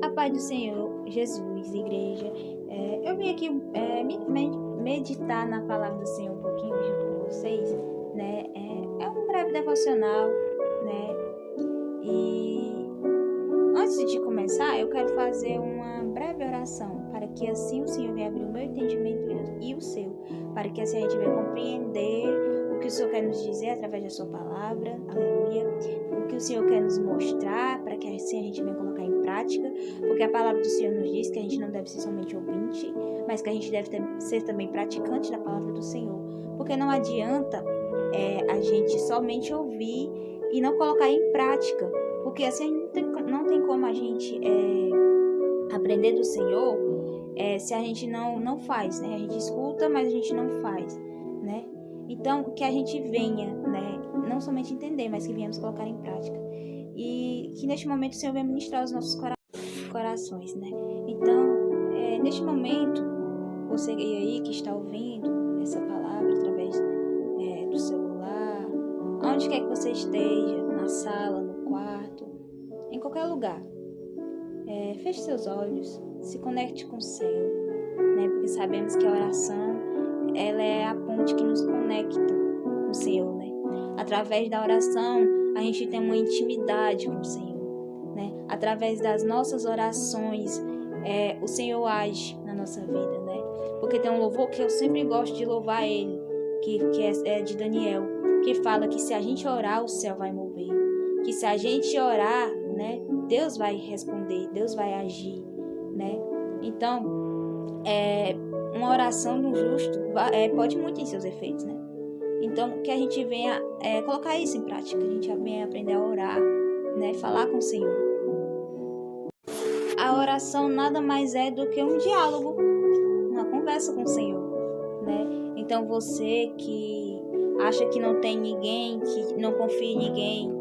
A paz do Senhor Jesus, igreja. Eu vim aqui meditar na palavra do Senhor um pouquinho junto com vocês, né? É um breve devocional, né? E antes de começar, eu quero fazer uma breve oração para que assim o Senhor venha abrir o meu entendimento e o seu, para que assim a gente venha compreender o que o Senhor quer nos dizer através da sua palavra, aleluia, o que o Senhor quer nos mostrar, para que assim a gente venha colocar em prática, porque a palavra do Senhor nos diz que a gente não deve ser somente ouvinte, mas que a gente deve ser também praticante da palavra do Senhor, porque não adianta a gente somente ouvir e não colocar em prática, porque assim não tem como a gente aprender do Senhor se a gente não faz, né? A gente escuta, mas a gente não faz, né? Então, que a gente venha, né? Não somente entender, mas que venhamos colocar em prática. E que neste momento o Senhor venha ministrar os nossos corações, né? Então, neste momento, você aí que está ouvindo essa palavra através do celular, onde quer que você esteja, na sala, no quarto, em qualquer lugar, feche seus olhos, se conecte com o céu, né? Porque sabemos que a oração, ela é a ponte que nos conecta com o Senhor, né? Através da oração, a gente tem uma intimidade com o Senhor, né? Através das nossas orações, o Senhor age na nossa vida, né? Porque tem um louvor que eu sempre gosto de louvar ele, que é de Daniel, que fala que se a gente orar, o céu vai mover. Que se a gente orar, né, Deus vai responder, Deus vai agir, né? Então, uma oração do justo pode muito em seus efeitos, né? Então, que a gente venha colocar isso em prática, que a gente venha aprender a orar, né? Falar com o Senhor. A oração nada mais é do que um diálogo, uma conversa com o Senhor, né? Então, você que acha que não tem ninguém, que não confia em ninguém,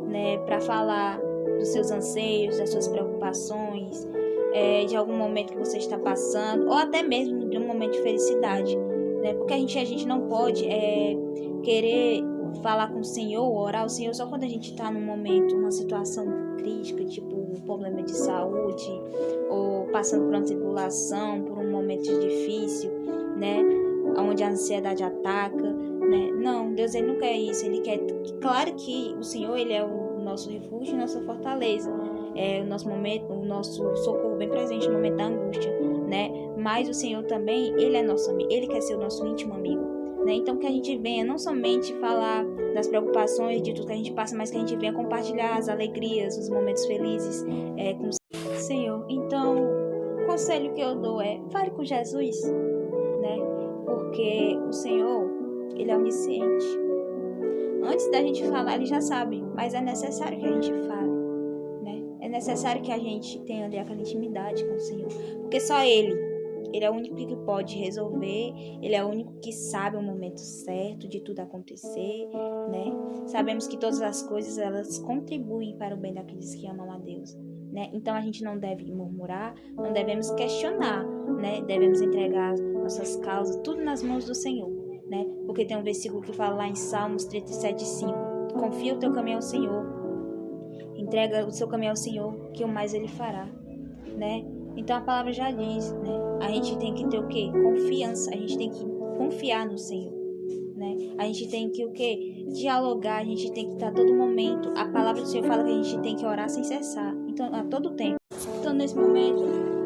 né, para falar dos seus anseios, das suas preocupações, de algum momento que você está passando, ou até mesmo de um momento de felicidade, né? Porque a gente não pode querer falar com o Senhor, orar ao Senhor só quando a gente está num momento, uma situação crítica, tipo um problema de saúde, ou passando por uma tribulação, por um momento difícil, né? Onde a ansiedade ataca, né? Não, Deus ele não quer isso, ele quer, claro que o Senhor ele é o nosso refúgio, nossa fortaleza, o nosso momento, o nosso socorro bem presente no momento da angústia, né? Mas o Senhor também, ele é nosso amigo, ele quer ser o nosso íntimo amigo, né? Então que a gente venha não somente falar das preocupações, de tudo que a gente passa, mas que a gente venha compartilhar as alegrias, os momentos felizes com o Senhor. Então, o conselho que eu dou fale com Jesus, né? Porque o Senhor, ele é onisciente. Antes da gente falar, ele já sabe, mas é necessário que a gente fale, né? É necessário que a gente tenha ali aquela intimidade com o Senhor, porque só ele é o único que pode resolver, ele é o único que sabe o momento certo de tudo acontecer, né? Sabemos que todas as coisas, elas contribuem para o bem daqueles que amam a Deus, né? Então a gente não deve murmurar, não devemos questionar, né? Devemos entregar nossas causas, tudo nas mãos do Senhor, né? Porque tem um versículo que fala lá em Salmos 37:5, confia o teu caminho ao Senhor, entrega o seu caminho ao Senhor, que o mais ele fará, né? Então a palavra já diz, né? A gente tem que ter o quê? Confiança, a gente tem que confiar no Senhor, né? A gente tem que o quê? Dialogar, a gente tem que estar a todo momento. A palavra do Senhor fala que a gente tem que orar sem cessar, então a todo tempo. Então nesse momento,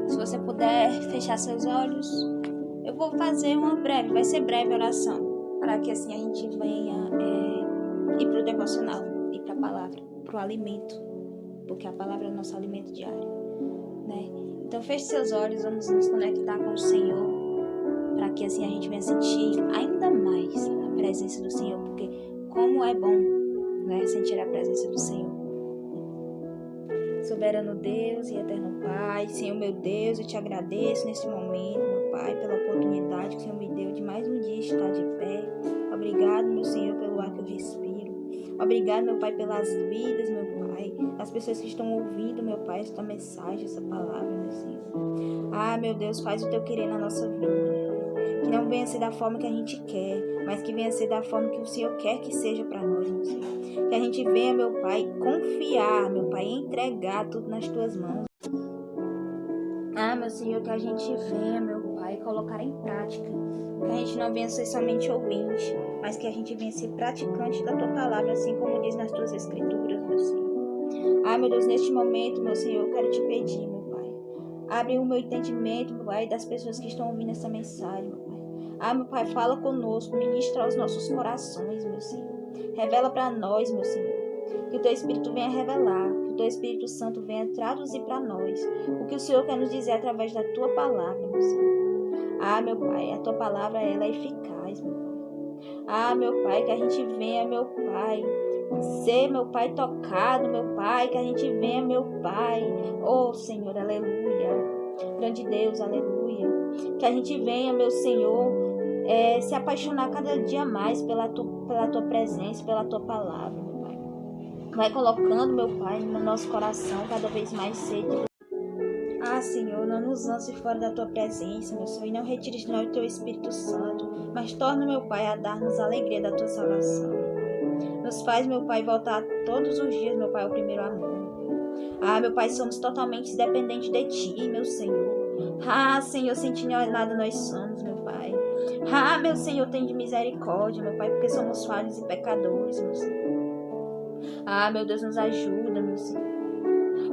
se você puder fechar seus olhos, eu vou fazer vai ser breve oração, para que assim a gente venha ir para o devocional, ir para a palavra, para o alimento, porque a palavra é o nosso alimento diário, né? Então feche seus olhos, vamos nos conectar com o Senhor, para que assim a gente venha sentir ainda mais a presença do Senhor, porque como é bom, né, sentir a presença do Senhor. Soberano Deus e eterno Pai, Senhor meu Deus, eu te agradeço nesse momento, meu Pai, pela oportunidade que o Senhor me deu de mais um dia estar de pé. Obrigado, meu Senhor, pelo ar que eu respiro. Obrigado, meu Pai, pelas vidas, meu Pai, das pessoas que estão ouvindo, meu Pai, esta mensagem, essa palavra, meu Senhor. Ah, meu Deus, faz o teu querer na nossa vida, meu Pai. Que não venha ser da forma que a gente quer, mas que venha ser da forma que o Senhor quer que seja para nós, meu Senhor. Que a gente venha, meu Pai, confiar, meu Pai, entregar tudo nas tuas mãos. Meu Senhor, que a gente venha, meu Pai, colocar em prática. Que a gente não venha ser somente ouvinte, mas que a gente venha ser praticante da Tua palavra, assim como diz nas Tuas Escrituras, meu Senhor. Meu Deus, neste momento, meu Senhor, eu quero te pedir, meu Pai. Abre o meu entendimento, meu Pai, das pessoas que estão ouvindo essa mensagem, meu Pai. Meu Pai, fala conosco, ministra aos nossos corações, meu Senhor. Revela para nós, meu Senhor. Que o Teu Espírito venha revelar, que o Teu Espírito Santo venha traduzir para nós o que o Senhor quer nos dizer através da Tua palavra, meu Senhor. Meu Pai, a Tua palavra, ela é eficaz, meu Pai. Meu Pai, que a gente venha, meu Pai, ser, meu Pai, tocado, meu Pai, que a gente venha, meu Pai, oh Senhor, aleluia, grande Deus, aleluia, que a gente venha, meu Senhor, se apaixonar cada dia mais pela tua presença, pela Tua palavra, meu Pai. Vai colocando, meu Pai, no nosso coração cada vez mais sede. Senhor, não nos lance fora da Tua presença, meu Senhor, e não retire de nós o Teu Espírito Santo, mas torna, meu Pai, a dar-nos a alegria da Tua salvação. Nos faz, meu Pai, voltar todos os dias, meu Pai, ao primeiro amor. Meu Pai, somos totalmente dependentes de Ti, meu Senhor. Senhor, sem Ti nada nós somos, meu Pai. Meu Senhor, tem de misericórdia, meu Pai, porque somos falhos e pecadores, meu Senhor. Meu Deus, nos ajuda, meu Senhor.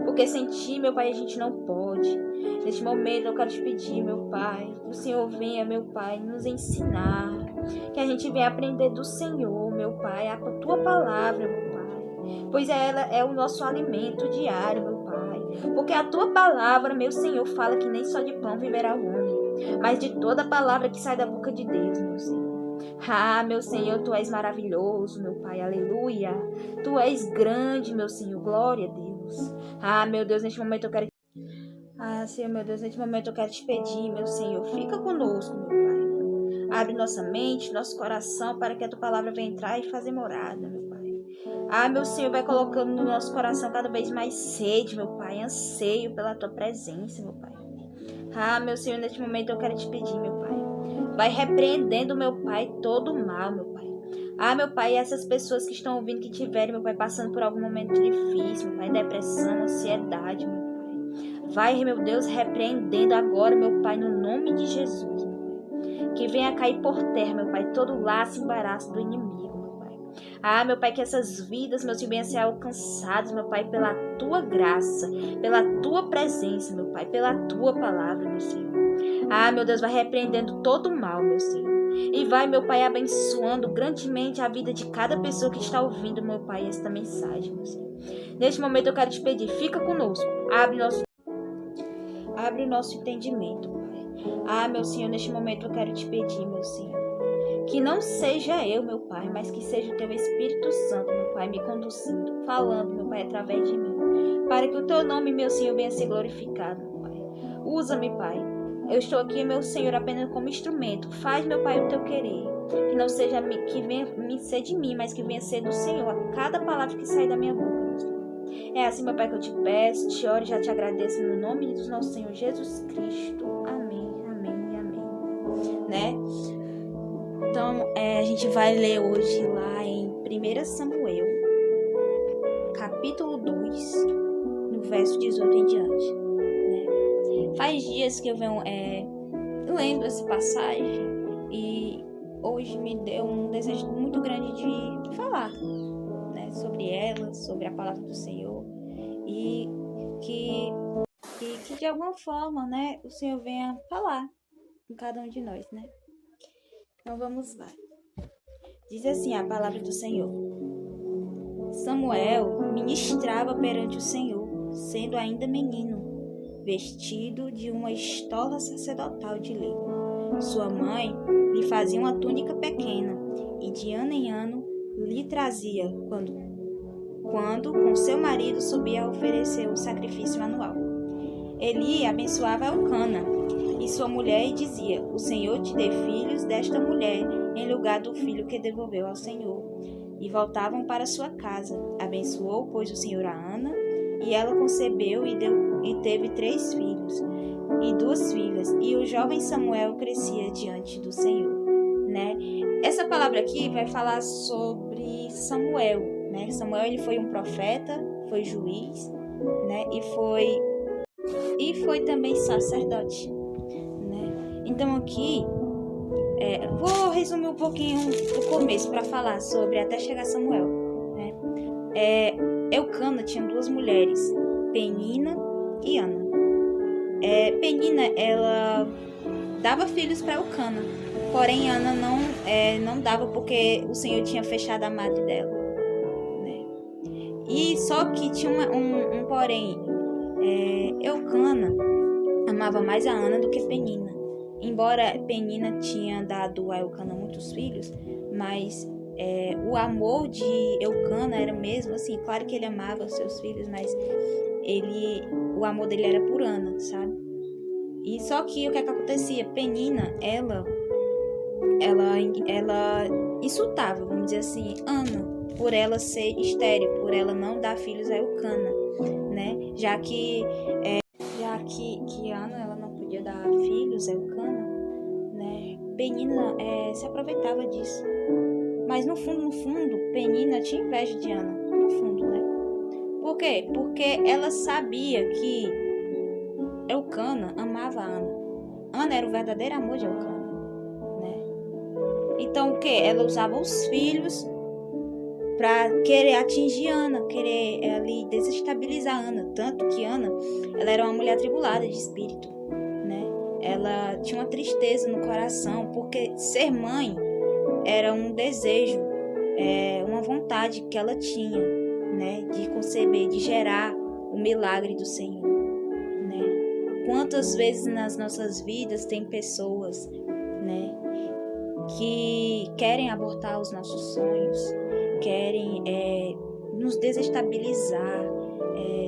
Porque sem Ti, meu Pai, a gente não pode. Neste momento eu quero te pedir, meu Pai, que o Senhor venha, meu Pai, nos ensinar. Que a gente venha aprender do Senhor, meu Pai, a Tua palavra, meu Pai. Pois ela é o nosso alimento diário, meu Pai. Porque a Tua palavra, meu Senhor, fala que nem só de pão viverá o homem, mas de toda palavra que sai da boca de Deus, meu Senhor. Meu Senhor, Tu és maravilhoso, meu Pai, aleluia. Tu és grande, meu Senhor, glória a Deus. Meu Deus, neste momento eu quero... Senhor, meu Deus, neste momento eu quero te pedir, meu Senhor, fica conosco, meu Pai. Abre nossa mente, nosso coração, para que a Tua palavra venha entrar e fazer morada, meu Pai. Meu Senhor, vai colocando no nosso coração cada vez mais sede, meu Pai, anseio pela Tua presença, meu Pai. Meu Senhor, neste momento eu quero te pedir, meu Pai. Vai repreendendo, meu Pai, todo o mal, meu Pai. Meu Pai, essas pessoas que estão ouvindo, que tiverem, meu Pai, passando por algum momento difícil, meu Pai, depressão, ansiedade, meu Pai. Vai, meu Deus, repreendendo agora, meu Pai, no nome de Jesus, meu Pai. Que venha cair por terra, meu Pai, todo laço e embaraço do inimigo, meu Pai. Meu Pai, que essas vidas, meu Senhor, venham a ser alcançadas, meu Pai, pela Tua graça, pela Tua presença, meu Pai, pela Tua palavra, meu Senhor. Meu Deus, vai repreendendo todo o mal, meu Senhor. E vai, meu Pai, abençoando grandemente a vida de cada pessoa que está ouvindo, meu Pai, esta mensagem, meu Senhor. Neste momento eu quero te pedir, fica conosco. Abre o nosso entendimento, Pai. Meu Senhor, neste momento eu quero te pedir, meu Senhor, que não seja eu, meu Pai, mas que seja o Teu Espírito Santo, meu Pai, me conduzindo, falando, meu Pai, através de mim, para que o Teu nome, meu Senhor, venha ser glorificado, meu Pai. Usa-me, Pai. Eu estou aqui, meu Senhor, apenas como instrumento. Faz, meu Pai, o Teu querer. Que não seja que venha ser de mim, mas que venha ser do Senhor a cada palavra que sai da minha boca, meu Senhor. É assim, meu Pai, que eu te peço, te oro e já te agradeço no nome do nosso Senhor Jesus Cristo. Amém, amém e amém. Né? Então, a gente vai ler hoje lá em 1 Samuel, capítulo 2, no verso 18 em diante. Né? Faz dias que eu venho lendo essa passagem e hoje me deu um desejo muito grande de falar, né, sobre ela, sobre a palavra do Senhor e que de alguma forma, né, o Senhor venha falar com cada um de nós, né? Então vamos lá. Diz assim a palavra do Senhor. Samuel ministrava perante o Senhor, sendo ainda menino, vestido de uma estola sacerdotal de lei. Sua mãe lhe fazia uma túnica pequena e de ano em ano lhe trazia quando com seu marido subia a oferecer o sacrifício anual. Eli abençoava Elcana e sua mulher e dizia: O Senhor te dê filhos desta mulher em lugar do filho que devolveu ao Senhor. E voltavam para sua casa. Abençoou, pois, o Senhor a Ana, e ela concebeu e teve 3 filhos e 2 filhas, e o jovem Samuel crescia diante do Senhor. Né? Essa palavra aqui vai falar sobre Samuel. Né? Samuel, ele foi um profeta, foi juiz, né? E foi e foi também sacerdote, né? Então aqui vou resumir um pouquinho do começo para falar sobre até chegar Samuel, né? Eucana tinha duas mulheres, Penina e Ana. Penina, ela dava filhos para Eucana, porém Ana não dava porque o Senhor tinha fechado a madre dela, né? E só que tinha um porém, Eucana amava mais a Ana do que Penina. Embora Penina tinha dado a Eucana muitos filhos, mas o amor de Eucana era mesmo assim, claro que ele amava os seus filhos, mas o amor dele era por Ana, sabe? E só que o que acontecia? Penina, ela insultava, vamos dizer assim, Ana, por ela ser estéril, por ela não dar filhos a Eucana, né? Já que Ana, ela não podia dar filhos a Eucana, né? Penina se aproveitava disso. Mas no fundo, Penina tinha inveja de Ana, no fundo, né? Por quê? Porque ela sabia que Eucana amava a Ana. Ana era o verdadeiro amor de Eucana, né? Então o que? Ela usava os filhos para querer atingir Ana, querer ali desestabilizar Ana, tanto que Ana, ela era uma mulher atribulada de espírito, né? Ela tinha uma tristeza no coração, porque ser mãe era um desejo, uma vontade que ela tinha, né? De conceber, de gerar o milagre do Senhor, né? Quantas vezes nas nossas vidas tem pessoas, né, que querem abortar os nossos sonhos, querem nos desestabilizar,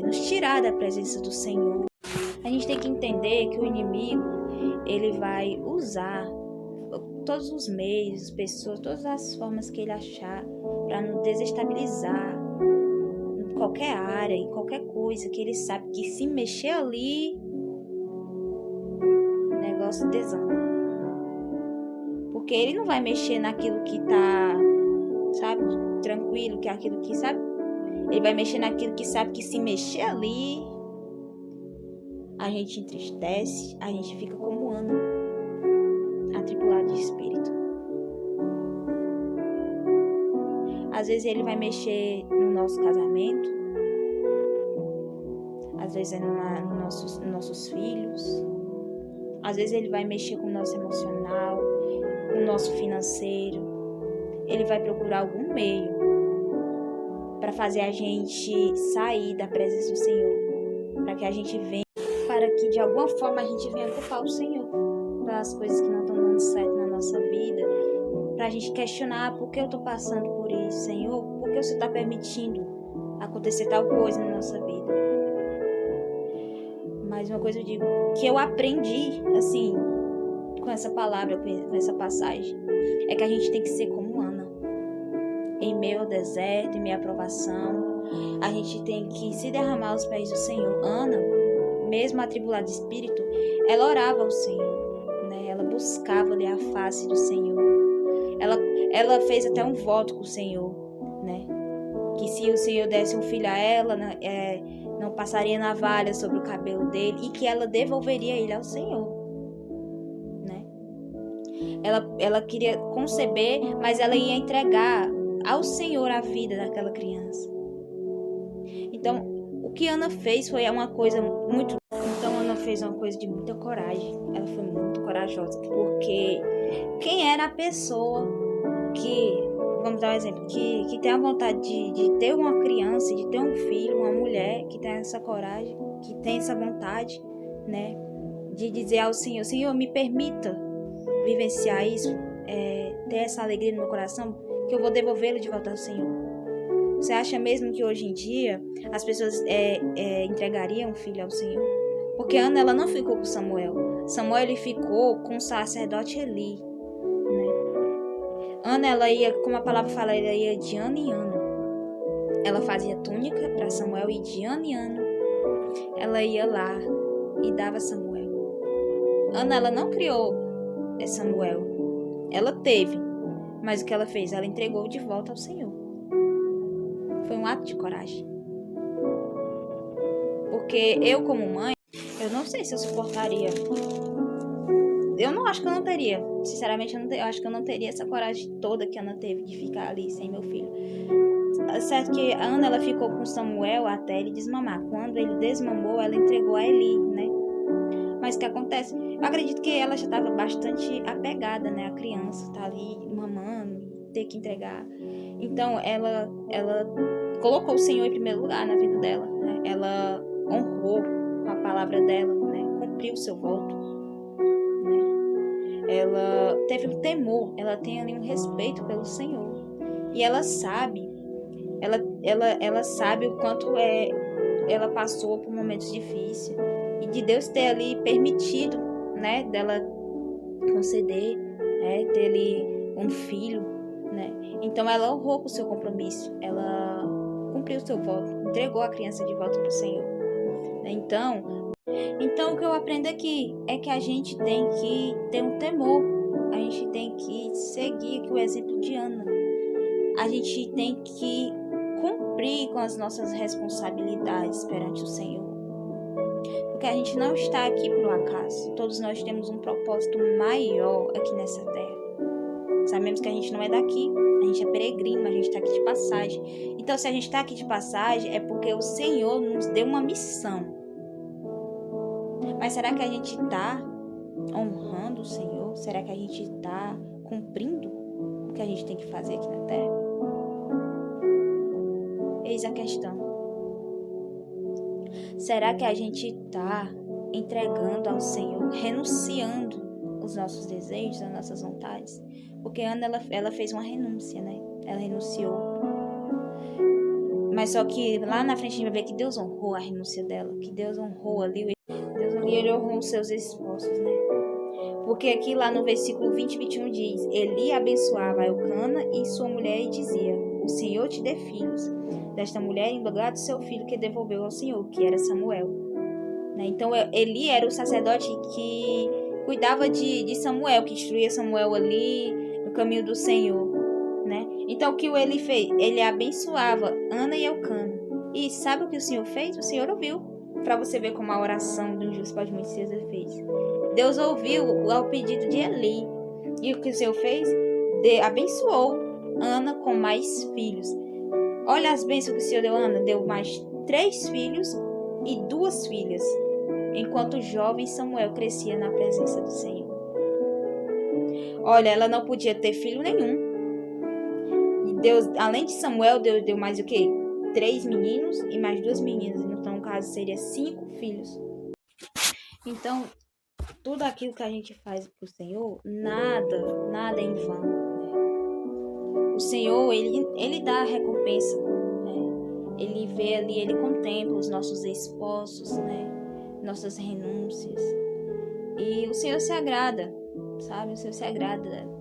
nos tirar da presença do Senhor. A gente tem que entender que o inimigo, ele vai usar todos os meios, pessoas, todas as formas que ele achar para nos desestabilizar em qualquer área, em qualquer coisa que ele sabe que se mexer ali, o negócio desanda. Porque ele não vai mexer naquilo que tá, sabe, tranquilo, que é aquilo que sabe. Ele vai mexer naquilo que sabe que se mexer ali, a gente entristece, a gente fica como Ana, atribulado de espírito. Às vezes ele vai mexer no nosso casamento, às vezes nos nossos filhos, às vezes ele vai mexer com o nosso emocional, com o nosso financeiro. Ele vai procurar algum meio para fazer a gente sair da presença do Senhor, para que a gente venha, para que de alguma forma a gente venha culpar o Senhor das coisas que não estão dando certo na nossa vida, para a gente questionar por que eu estou passando por isso, Senhor, por que você está permitindo acontecer tal coisa na nossa vida. Mas uma coisa eu digo, que eu aprendi, assim, com essa palavra, com essa passagem, é que a gente tem que ser como Ana. Em meio ao deserto, em meio à provação, a gente tem que se derramar aos pés do Senhor. Ana, mesmo atribulada de espírito, ela orava ao Senhor, né? Ela buscava ali a face do Senhor. Ela fez até um voto com o Senhor, né? Que se o Senhor desse um filho a ela, não passaria navalha sobre o cabelo dele e que ela devolveria ele ao Senhor, né? Ela queria conceber, mas ela ia entregar ao Senhor a vida daquela criança. Então, o que Ana fez foi uma coisa muito... Então, Ana fez uma coisa de muita coragem. Ela foi muito corajosa, porque quem era a pessoa que, vamos dar um exemplo, que tem a vontade de ter uma criança, de ter um filho, uma mulher que tem essa coragem, que tem essa vontade, né, de dizer ao Senhor, Senhor, me permita vivenciar isso, ter essa alegria no meu coração, que eu vou devolvê-lo de volta ao Senhor. Você acha mesmo que hoje em dia as pessoas entregariam um filho ao Senhor? Porque Ana, ela não ficou com Samuel. Samuel, ele ficou com o sacerdote Eli, né? Ana, ela ia, como a palavra fala, ela ia de ano em ano. Ela fazia túnica para Samuel e de ano em ano ela ia lá e dava Samuel. Ana, ela não criou Samuel. Ela teve, mas o que ela fez? Ela entregou de volta ao Senhor. Foi um ato de coragem. Porque eu, como mãe, Eu não sei se eu suportaria. Eu não acho que eu não teria. Sinceramente, eu acho que eu não teria essa coragem toda que a Ana teve de ficar ali sem meu filho. É certo que a Ana, ela ficou com Samuel até ele desmamar. Quando ele desmamou, ela entregou a Eli, né? Mas o que acontece? Eu acredito que ela já estava bastante apegada, né? A criança tá ali mamando, ter que entregar. Então, ela colocou o Senhor em primeiro lugar na vida dela, né? Ela honrou com a palavra dela, né? Cumpriu o seu voto, né? Ela teve um temor, ela tem ali um respeito pelo Senhor. E ela sabe, ela sabe o quanto ela passou por momentos difíceis. E de Deus ter ali permitido, né? Dela conceder, né? Ter ali um filho, né? Então ela honrou com o seu compromisso. Ela cumpriu o seu voto, entregou a criança de volta para o Senhor. Então o que eu aprendo aqui é que a gente tem que ter um temor, a gente tem que seguir aqui o exemplo de Ana, a gente tem que cumprir com as nossas responsabilidades perante o Senhor, porque a gente não está aqui por um acaso, todos nós temos um propósito maior aqui nessa terra. Sabemos que a gente não é daqui, a gente é peregrino, a gente está aqui de passagem. Então, se a gente está aqui de passagem, é porque o Senhor nos deu uma missão. Mas será que a gente está honrando o Senhor? Será que a gente está cumprindo o que a gente tem que fazer aqui na terra? Eis a questão. Será que a gente está entregando ao Senhor, renunciando os nossos desejos, as nossas vontades? Porque Ana, ela fez uma renúncia, né? Ela renunciou. Mas só que lá na frente a gente vai ver que Deus honrou a renúncia dela, que Deus honrou ali, ele honrou os seus esforços, né? Porque aqui lá no versículo 20 e 21 diz: Eli abençoava Elcana e sua mulher e dizia: O Senhor te dê filhos desta mulher em lugar do seu filho que devolveu ao Senhor, que era Samuel. Né? Então Eli era o sacerdote que cuidava de Samuel, que instruía Samuel ali no caminho do Senhor. Né? Então o que Eli fez? Ele abençoava Ana e Elcana. E sabe o que o Senhor fez? O Senhor ouviu. Para você ver como a oração de um justo pode muito ser feita. Deus ouviu o pedido de Eli. E o que o Senhor fez? Abençoou Ana com mais filhos. Olha as bênçãos que o Senhor deu a Ana. Deu mais 3 filhos e 2 filhas. Enquanto o jovem Samuel crescia na presença do Senhor. Olha, ela não podia ter filho nenhum. E Deus, além de Samuel, Deus deu mais o quê? 3 meninos e mais 2 meninas. Então, no caso, seria 5 filhos. Então, tudo aquilo que a gente faz para o Senhor, nada é em vão. Né? O Senhor, ele dá a recompensa. Né? Ele vê ali, ele contempla os nossos esforços, né? Nossas renúncias. E o Senhor se agrada, sabe? O Senhor se agrada.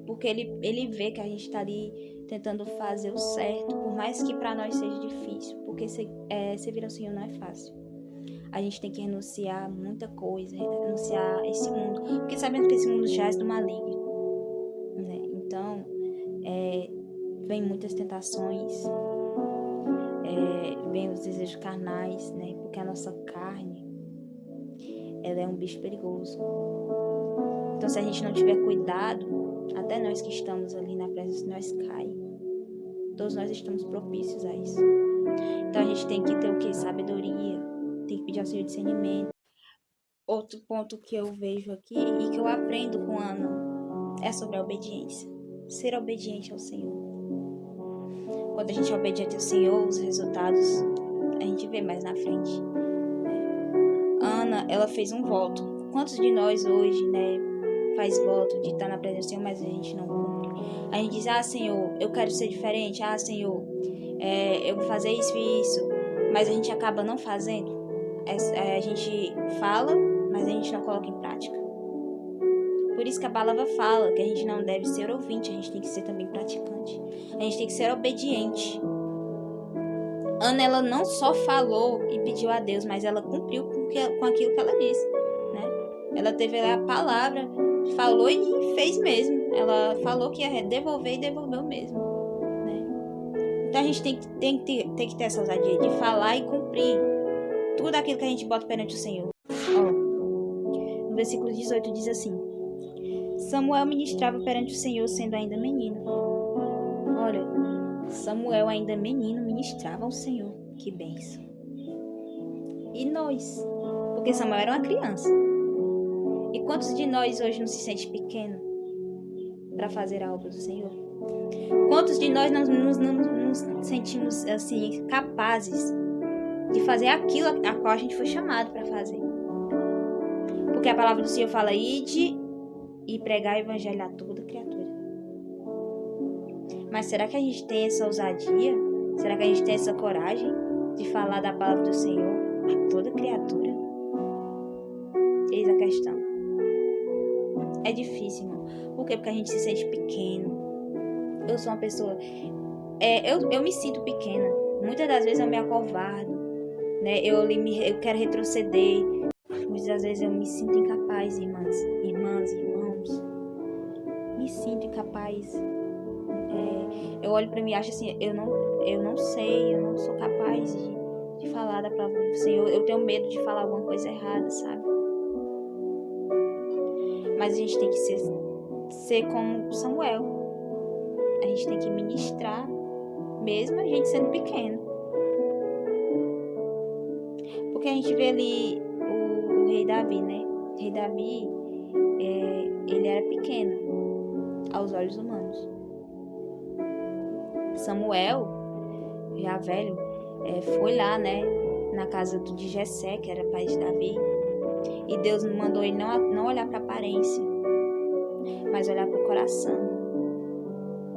Porque ele vê que a gente está ali tentando fazer o certo, por mais que para nós seja difícil, porque servir ao Senhor não é fácil. A gente tem que renunciar a muita coisa, renunciar a esse mundo, porque sabemos que esse mundo jaz do maligno, né? Então, vem muitas tentações, vem os desejos carnais, né? Porque a nossa carne, ela é um bicho perigoso. Então, se a gente não tiver cuidado, até nós que estamos ali na presença, nós caímos. Todos nós estamos propícios a isso. Então a gente tem que ter o que? Sabedoria. Tem que pedir ao Senhor discernimento. Outro ponto que eu vejo aqui e que eu aprendo com Ana é sobre a obediência. Ser obediente ao Senhor. Quando a gente é obediente ao Senhor, os resultados a gente vê mais na frente. Ana, ela fez um voto. Quantos de nós hoje, né, faz voto de estar na presença do Senhor, mas a gente não cumpre? A gente diz: Senhor, eu quero ser diferente. Senhor, eu vou fazer isso e isso. Mas a gente acaba não fazendo. A gente fala, mas a gente não coloca em prática. Por isso que a palavra fala que a gente não deve ser ouvinte, a gente tem que ser também praticante. A gente tem que ser obediente. Ana, ela não só falou e pediu a Deus, mas ela cumpriu com aquilo que ela disse, né? Ela teve a palavra, falou e fez mesmo. Ela falou que ia devolver e devolveu mesmo, né? Então a gente tem que ter essa ousadia de falar e cumprir tudo aquilo que a gente bota perante o Senhor. No versículo 18 diz assim: Samuel ministrava perante o Senhor sendo ainda menino. Olha, Samuel ainda menino ministrava ao Senhor. Que bênção. E nós? Porque Samuel era uma criança. E quantos de nós hoje não se sente pequeno para fazer a obra do Senhor? Quantos de nós não nos sentimos assim capazes de fazer aquilo a qual a gente foi chamado para fazer? Porque a palavra do Senhor fala: ide e pregar o evangelho a toda criatura. Mas será que a gente tem essa ousadia? Será que a gente tem essa coragem de falar da palavra do Senhor a toda criatura? Eis a questão. É difícil, irmão. Por quê? Porque a gente se sente pequeno. Eu sou uma pessoa... Eu me sinto pequena. Muitas das vezes eu me acovardo, né? Eu quero retroceder. Muitas das vezes eu me sinto incapaz, irmãos. Me sinto incapaz. Eu olho pra mim e acho assim, eu não sei, eu não sou capaz de falar da palavra do Senhor. Eu tenho medo de falar alguma coisa errada, sabe? Mas a gente tem que ser como Samuel. A gente tem que ministrar, mesmo a gente sendo pequeno. Porque a gente vê ali o rei Davi, né? O rei Davi, ele era pequeno aos olhos humanos. Samuel, já velho, foi lá, né? Na casa de Jessé, que era pai de Davi. E Deus mandou ele não olhar para a aparência, mas olhar para o coração.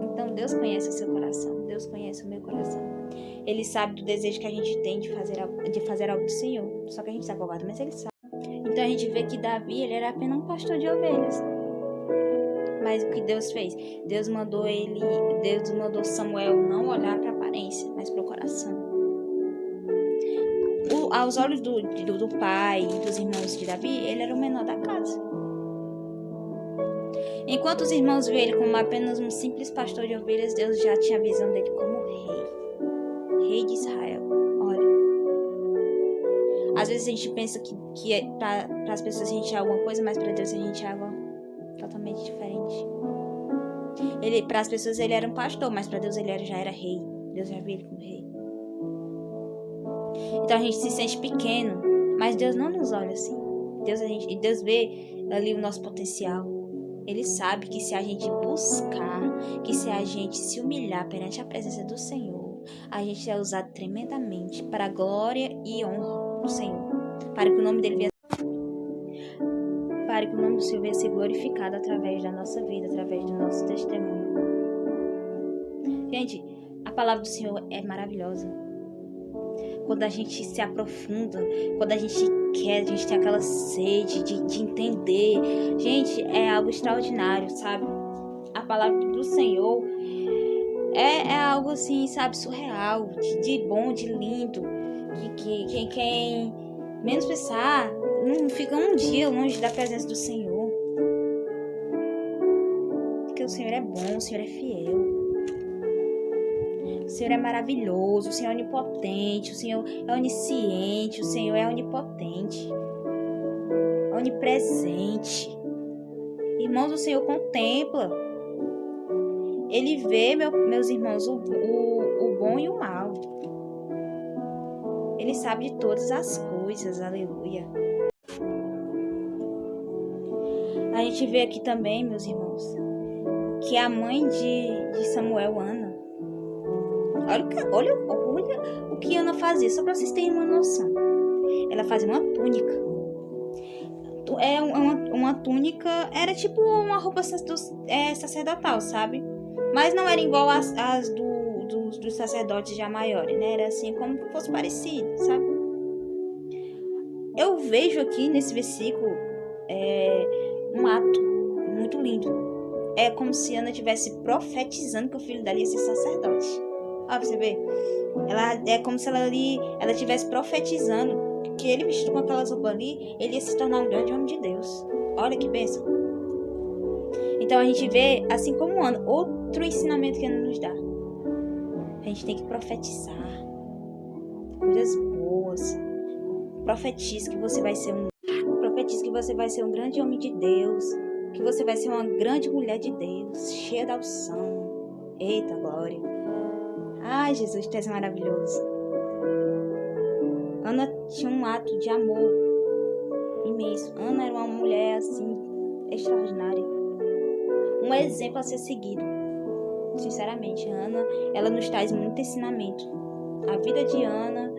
Então Deus conhece o seu coração, Deus conhece o meu coração. Ele sabe do desejo que a gente tem de fazer algo do Senhor. Só que a gente está covarde, mas ele sabe. Então a gente vê que Davi, ele era apenas um pastor de ovelhas. Mas o que Deus fez? Deus mandou Samuel não olhar para a aparência, mas para o coração. Aos olhos do pai e dos irmãos de Davi, ele era o menor da casa. Enquanto os irmãos viam ele como apenas um simples pastor de ovelhas, Deus já tinha a visão dele como rei de Israel. Olha, às vezes a gente pensa que para as pessoas a gente é alguma coisa, mas para Deus a gente é algo totalmente diferente. Para as pessoas ele era um pastor, mas para Deus ele já era rei. Deus já viu ele como rei. Então a gente se sente pequeno, mas Deus não nos olha assim. Deus vê ali o nosso potencial. Ele sabe que se a gente buscar, que se a gente se humilhar perante a presença do Senhor, a gente é usado tremendamente para a glória e honra do Senhor, para que o nome dele do Senhor venha ser glorificado através da nossa vida, através do nosso testemunho. Gente, a palavra do Senhor é maravilhosa. Quando a gente se aprofunda, quando a gente tem aquela sede de entender. Gente, é algo extraordinário, sabe? A palavra do Senhor é algo assim, sabe, surreal, de bom, de lindo. Que quem menos pensar, não fica um dia longe da presença do Senhor. Porque o Senhor é bom, o Senhor é fiel. O Senhor é maravilhoso, o Senhor é onipotente, o Senhor é onisciente, o Senhor é onipotente, onipresente. Irmãos, o Senhor contempla. Ele vê, meus irmãos, o bom e o mal. Ele sabe de todas as coisas, aleluia. A gente vê aqui também, meus irmãos, que a mãe de Samuel, Ana, olha o que Ana fazia, só para vocês terem uma noção. Ela fazia uma túnica. Uma túnica, era tipo uma roupa sacerdotal, sabe? Mas não era igual as dos sacerdotes já maiores, né? Era assim, como se fosse parecido, sabe? Eu vejo aqui nesse versículo um ato muito lindo. É como se Ana estivesse profetizando que o filho dela ia ser sacerdote. Ó, você vê? É como se ela estivesse profetizando que ele, vestido com aquelas roupas ali, ele ia se tornar um grande homem de Deus. Olha que bênção. Então a gente vê, assim como Ana, outro ensinamento que Ana nos dá. A gente tem que profetizar coisas boas. Profetize que você vai ser você vai ser um grande homem de Deus, que você vai ser uma grande mulher de Deus, cheia da unção. Eita, glória. Ai, Jesus, tu és maravilhoso. Ana tinha um ato de amor imenso. Ana era uma mulher, assim, extraordinária. Um exemplo a ser seguido. Sinceramente, Ana, ela nos traz muito ensinamento. A vida de Ana,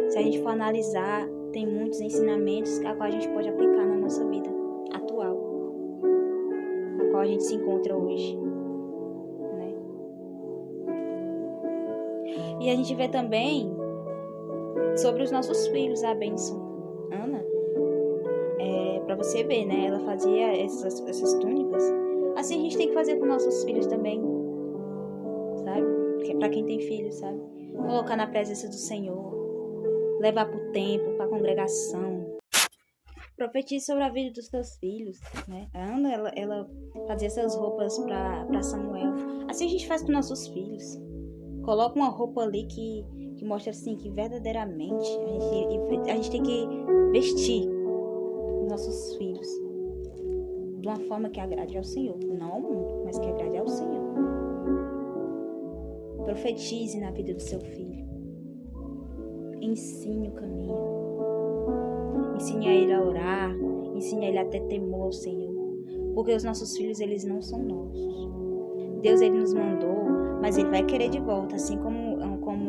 se a gente for analisar, tem muitos ensinamentos a qual a gente pode aplicar na nossa vida atual, a qual a gente se encontra hoje, né? E a gente vê também sobre os nossos filhos a bênção. Ana, para você ver, né? Ela fazia essas túnicas. Assim a gente tem que fazer com nossos filhos também, sabe? Para quem tem filhos, sabe? Colocar na presença do Senhor, levar para o templo, para a congregação. Profetize sobre a vida dos teus filhos, né? A Ana, ela fazia essas roupas para Samuel. Assim a gente faz com nossos filhos. Coloca uma roupa ali que mostra assim que verdadeiramente a gente tem que vestir nossos filhos de uma forma que agrade ao Senhor, não ao mundo, mas que agrade ao Senhor. Profetize na vida do seu filho. Ensine o caminho. Ensine a ele a orar. Ensine a ele a ter temor ao Senhor. Porque os nossos filhos, eles não são nossos. Deus, ele nos mandou, mas ele vai querer de volta. Assim como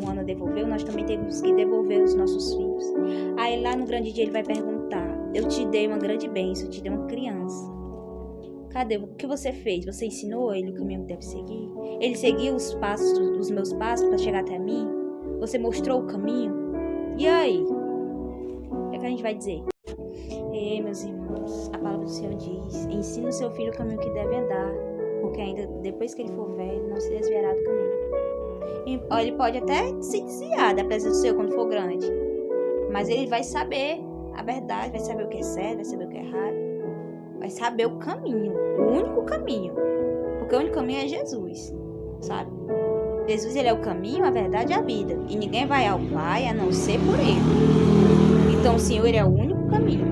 Ana devolveu, nós também temos que devolver os nossos filhos. Aí lá no grande dia ele vai perguntar: eu te dei uma grande bênção, eu te dei uma criança. Cadê? O que você fez? Você ensinou ele o caminho que deve seguir? Ele seguiu os passos, os meus passos para chegar até mim? Você mostrou o caminho? E aí? O que é que a gente vai dizer? Ei, meus irmãos, a palavra do Senhor diz: ensina o seu filho o caminho que deve andar, porque ainda depois que ele for velho, não se desviará do caminho. E, ó, ele pode até se desviar da presença do Senhor quando for grande, mas ele vai saber a verdade, vai saber o que é certo, vai saber o que é errado, vai saber o caminho, o único caminho, porque o único caminho é Jesus, sabe? Jesus, ele é o caminho, a verdade e a vida, e ninguém vai ao Pai a não ser por ele. Então o Senhor, ele é o único caminho.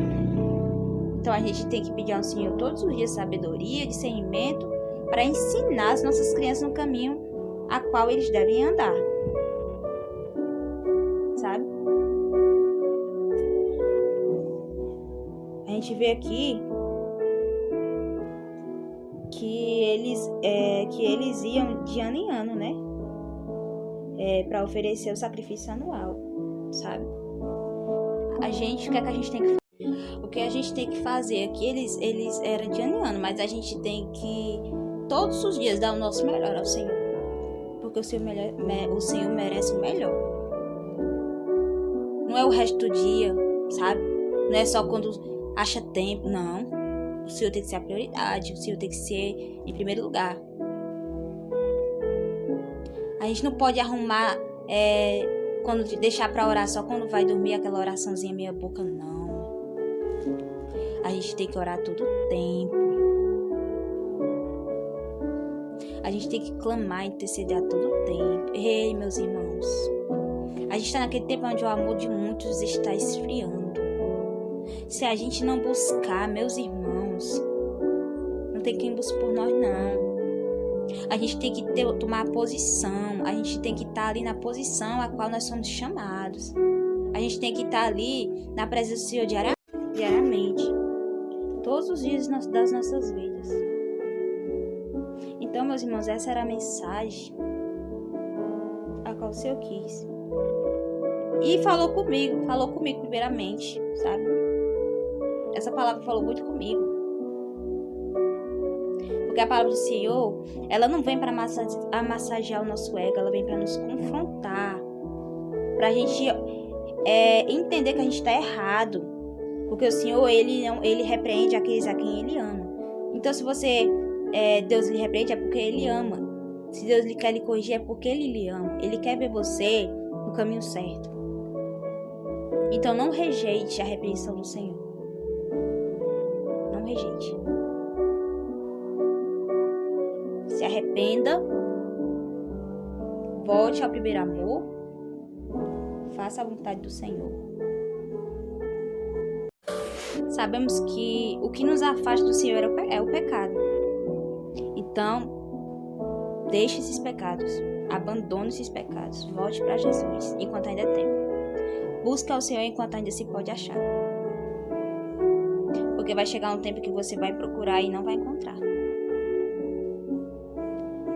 Então a gente tem que pedir ao Senhor todos os dias sabedoria, discernimento, para ensinar as nossas crianças no caminho a qual eles devem andar, sabe? A gente vê aqui que eles iam de ano em ano, né? Para oferecer o sacrifício anual, sabe? A gente, o que é que a gente tem que fazer? O que a gente tem que fazer aqui, eles eram de ano em ano, mas a gente tem que todos os dias dar o nosso melhor ao Senhor, porque o Senhor merece o melhor. Não é o resto do dia, sabe? Não é só quando acha tempo, não. O Senhor tem que ser a prioridade, o Senhor tem que ser em primeiro lugar. A gente não pode arrumar, quando deixar para orar só quando vai dormir, aquela oraçãozinha meia boca, não. A gente tem que orar todo o tempo. A gente tem que clamar, interceder a todo o tempo. Ei, meus irmãos, a gente está naquele tempo onde o amor de muitos está esfriando. Se a gente não buscar, meus irmãos, não tem quem busque por nós, não. A gente tem que tomar a posição. A gente tem que estar ali na posição a qual nós somos chamados. A gente tem que estar ali na presença do Senhor diariamente. Todos os dias das nossas vidas. Então, meus irmãos, essa era a mensagem a qual o Senhor quis. E falou comigo primeiramente, sabe? Essa palavra falou muito comigo. Porque a palavra do Senhor, ela não vem para massagear o nosso ego, ela vem para nos confrontar. Pra gente entender que a gente está errado. Porque o Senhor, ele repreende aqueles a quem ele ama. Então, se Deus lhe repreende, é porque ele ama. Se Deus quer lhe corrigir, é porque ele lhe ama. Ele quer ver você no caminho certo. Então, não rejeite a repreensão do Senhor. Não rejeite. Se arrependa. Volte ao primeiro amor. Faça a vontade do Senhor. Sabemos que o que nos afasta do Senhor é o pecado. Então, deixe esses pecados, abandone esses pecados, volte para Jesus enquanto ainda é tempo. Busque ao Senhor enquanto ainda se pode achar. Porque vai chegar um tempo que você vai procurar e não vai encontrar.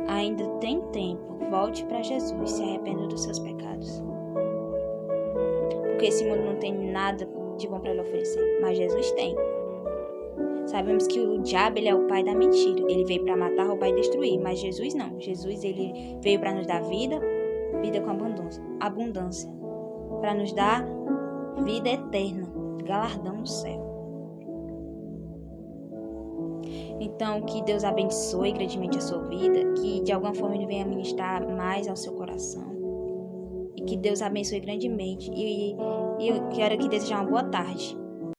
Ainda tem tempo, volte para Jesus, se arrependa dos seus pecados. Porque esse mundo não tem nada de bom para lhe oferecer, mas Jesus tem. Sabemos que o diabo ele é o pai da mentira. Ele veio para matar, roubar e destruir, mas Jesus não. Jesus ele veio para nos dar vida com abundância, para nos dar vida eterna, galardão no céu. Então, que Deus abençoe grandemente a sua vida, que de alguma forma Ele venha ministrar mais ao seu coração. E que Deus abençoe grandemente. E eu quero aqui desejar uma boa tarde.